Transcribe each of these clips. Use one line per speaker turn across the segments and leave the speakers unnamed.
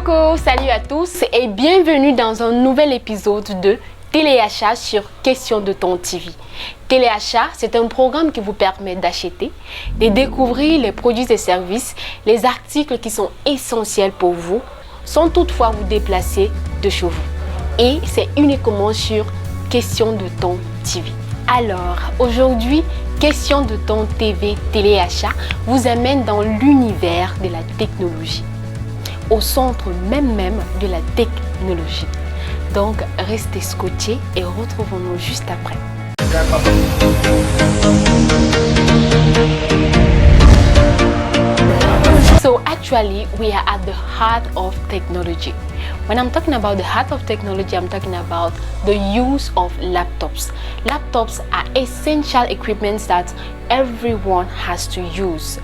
Coucou, salut à tous et bienvenue dans un nouvel épisode de Téléachat sur Question de ton TV. Téléachat, c'est un programme qui vous permet d'acheter, de découvrir les produits et services, les articles qui sont essentiels pour vous, sans toutefois vous déplacer de chez vous. Et c'est uniquement sur Question de ton TV. Alors, aujourd'hui, Question de ton TV Téléachat vous amène dans l'univers de la technologie, au centre même de la technologie. Donc, restez scotchés et retrouvons-nous juste après. So actually, we are at the heart of technology. When I'm talking about the heart of technology, I'm talking about the use of laptops. Laptops are essential equipments that everyone has to use.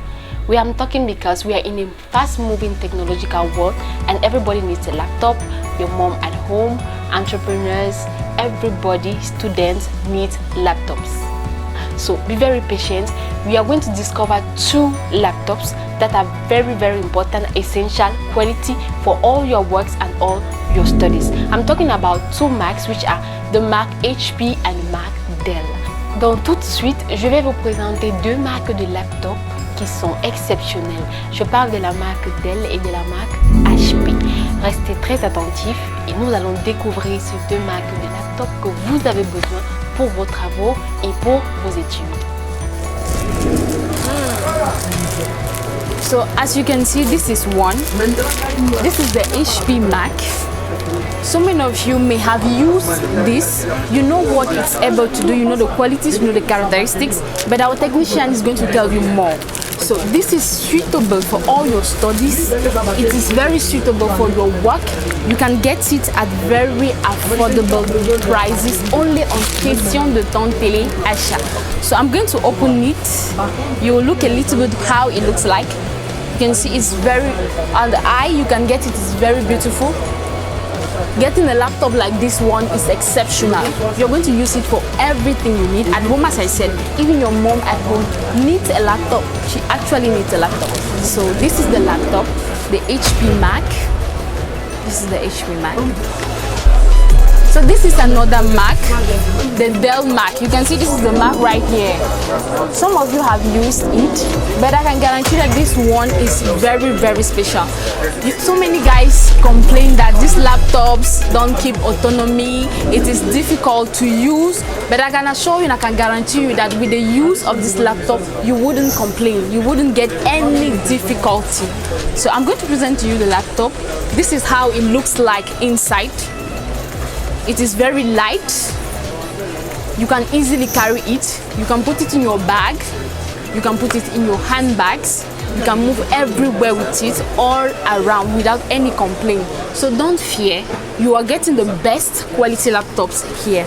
We are talking because we are in a fast-moving technological world and everybody needs a laptop. Your mom at home, entrepreneurs, everybody, students need laptops. So be very patient. We are going to discover two laptops that are very important, essential, quality for all your works and all your studies. I'm talking about two Macs, which are the Mac HP and Mac Dell. Donc tout de suite, je vais vous présenter deux marques de laptops qui sont exceptionnelles. Je parle de la marque Dell et de la marque HP. Restez très attentifs et nous allons découvrir ces deux marques de laptops que vous avez besoin pour vos travaux et pour vos études.
So as you can see, this is one. This is the HP Mac. So many of you may have used this. You know what it's able to do, you know the qualities, you know the characteristics, but our technician is going to tell you more. So this is suitable for all your studies. It is very suitable for your work. You can get it at very affordable prices only on Question de ton Téléachat. So I'm going to open it. You will look a little bit how it looks like. You can see it's very, on the eye you can get it, it's very beautiful. Getting a laptop like this one is exceptional. You're going to use it for everything you need. At home, as I said, even your mom at home needs a laptop. She actually needs a laptop. So this is the laptop, the HP Mac. This is the HP Mac. So this is another Mac, the Dell Mac. You can see this is the Mac right here. Some of you have used it, but I can guarantee that this one is very special. So many guys complain that these laptops don't keep autonomy, it is difficult to use, but I can assure you and I can guarantee you that with the use of this laptop, you wouldn't complain, you wouldn't get any difficulty. So I'm going to present to you the laptop. This is how it looks like inside. It is very light. You can easily carry it. You can put it in your bag. You can put it in your handbags. You can move everywhere with it, all around without any complaint. So don't fear. You are getting the best quality laptops here.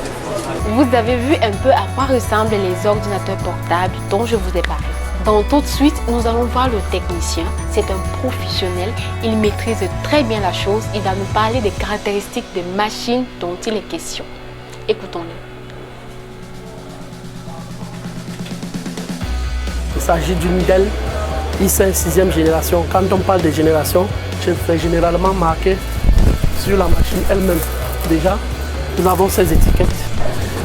Vous avez vu un peu à quoi ressemblent les ordinateurs portables dont je vous ai parlé. Donc tout de suite, nous allons voir le technicien. C'est un professionnel, il maîtrise très bien la chose. Il va nous parler des caractéristiques des machines dont il est question. Écoutons-le.
Il s'agit d'une Dell i5 6e génération. Quand on parle de génération, je fais généralement marquer sur la machine elle-même. Déjà, nous avons ces étiquettes.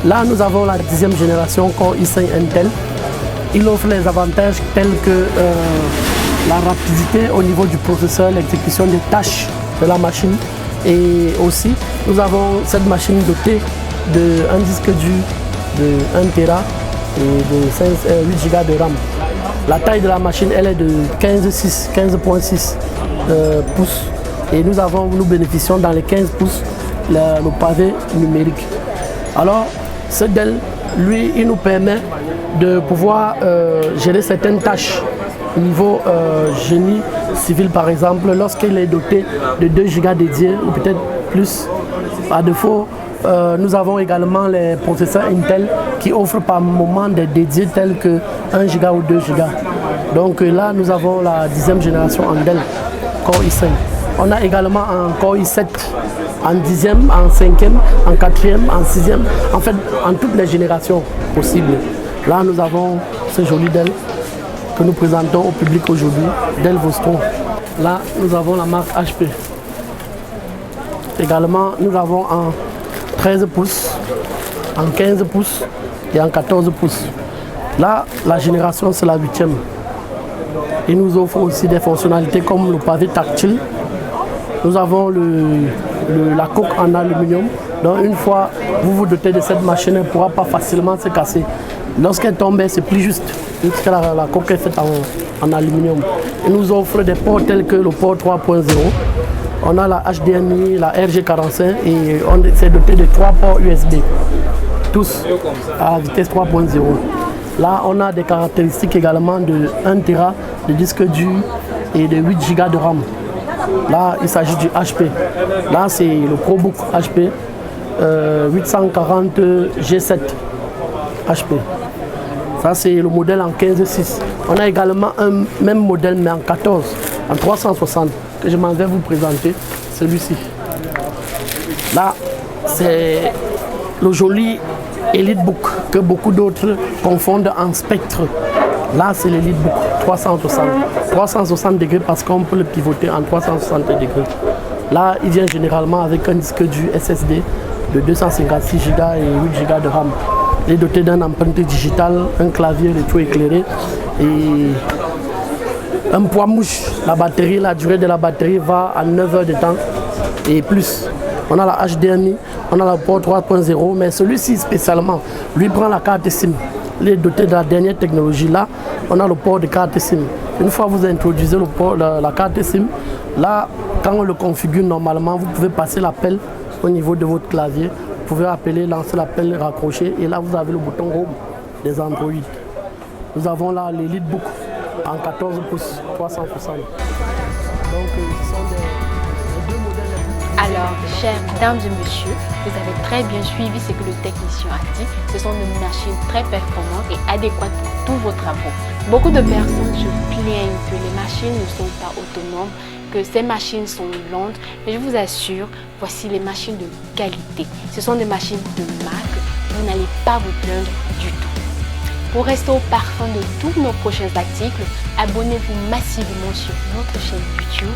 Là, nous avons la 10e génération Core i5 Intel. Il offre les avantages tels que la rapidité au niveau du processeur, l'exécution des tâches de la machine. Et aussi, nous avons cette machine dotée d'un disque dur de 1 Tera et de 8 Go de RAM. La taille de la machine, elle est de 15.6 pouces. Et nous bénéficions dans les 15 pouces le pavé numérique. Alors, ce Dell, lui, il nous permet de pouvoir gérer certaines tâches au niveau génie civil, par exemple, lorsqu'il est doté de 2 Go dédiés ou peut-être plus. À défaut, nous avons également les processeurs Intel qui offrent par moment des dédiés tels que 1 Go ou 2 Go. Donc là, nous avons la 10e génération en Dell, Core i5. On a également un Core i7 en 10e, en 5e, en 4e, en 6e, en fait en toutes les générations possibles. Là nous avons ce joli Dell que nous présentons au public aujourd'hui, Dell Vostro. Là nous avons la marque HP. Également, nous avons en 13 pouces, en 15 pouces et en 14 pouces. Là, la génération, c'est la 8e. Il nous offre aussi des fonctionnalités comme le pavé tactile. Nous avons la coque en aluminium. Donc une fois vous vous dotez de cette machine, elle ne pourra pas facilement se casser. Lorsqu'elle tombe, c'est plus juste, puisque la coque est faite en aluminium. Il nous offre des ports tels que le port 3.0. On a la HDMI, la RG45 et on s'est doté de 3 ports USB. Tous à vitesse 3.0. Là, on a des caractéristiques également de 1 Tera de disque dur et de 8 Go de RAM. Là, il s'agit du HP. Là, c'est le ProBook HP 840 G7 HP. Ça, c'est le modèle en 15.6. On a également un même modèle, mais en 14, en 360, que je m'en vais vous présenter, celui-ci. Là, c'est le joli EliteBook que beaucoup d'autres confondent en Spectre. Là, c'est l'EliteBook 360. 360 degrés parce qu'on peut le pivoter en 360 degrés. Là, il vient généralement avec un disque dur SSD de 256 Go et 8 Go de RAM. Il est doté d'un empreinte digitale, un clavier rétro-éclairé et un poids-mouche. La durée de la batterie va à 9 heures de temps et plus. On a la HDMI, on a la port 3.0, mais celui-ci spécialement, lui prend la carte SIM. Il est doté de la dernière technologie. Là, on a le port de carte SIM. Une fois que vous introduisez la carte SIM, là, quand on le configure normalement, vous pouvez passer l'appel au niveau de votre clavier. Vous pouvez appeler, lancer l'appel, raccrocher, et là, vous avez le bouton Home des Android. Nous avons là l'EliteBook en 14 pouces, 360. Donc, ce sont les deux modèles.
Alors, chers dames et messieurs, vous avez très bien suivi ce que le technicien a dit. Ce sont des machines très performantes et adéquates pour tous vos travaux. Beaucoup de personnes se plaignent que les machines ne sont pas autonomes, que ces machines sont lentes, mais je vous assure, voici les machines de qualité. Ce sont des machines de marque, vous n'allez pas vous plaindre du tout. Pour rester au parfum de tous nos prochains articles, abonnez-vous massivement sur notre chaîne YouTube.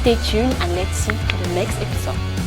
Stay tuned and let's see the next episode.